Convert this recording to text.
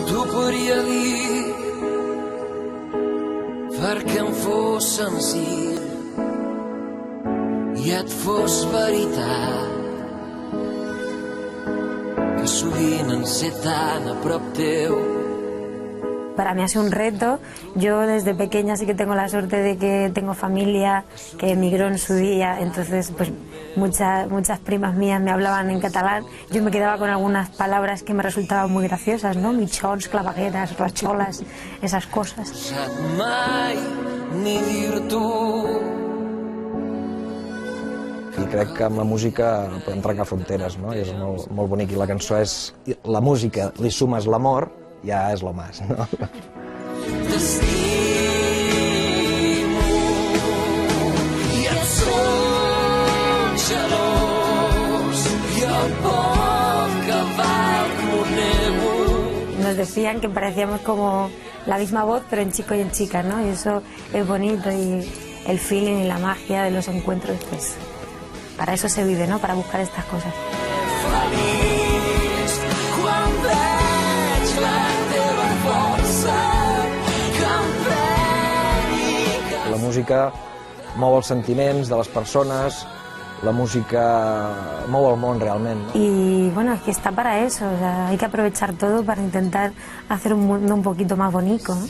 t'ho podria dir perquè em fos senzill i et fos veritat que sovint en sé tan a prop teu. Para mí ha sido un reto. Yo desde pequeña sí que tengo la suerte de que tengo familia que emigró en su día, entonces pues muchas primas mías me hablaban en catalán. Yo me quedaba con algunas palabras que me resultaban muy graciosas, ¿no? Mitjons, clavegueras, racholas, esas cosas. Mai ni dir-t'ho. I crec que amb la música podem trencar fronteres, no? I és molt bonic. I la cançó és... La música, li sumes l'amor, ja és lo más, no? T'estimo i et som gelós i el poc que val m'ho nego. Nos decían que parecíamos como la misma voz, pero en chico y en chica, ¿no? Y eso es bonito y el feeling y la magia de los encuentros, pues para eso se vive, ¿no? Para buscar estas cosas. Feliç quan veig la teva força que em prengui. La música mou els sentiments de les persones, la música mou el món realment, no? Y bueno, es que está para eso, o sea, hay que aprovechar todo para intentar hacer un mundo un poquito más bonito, ¿no?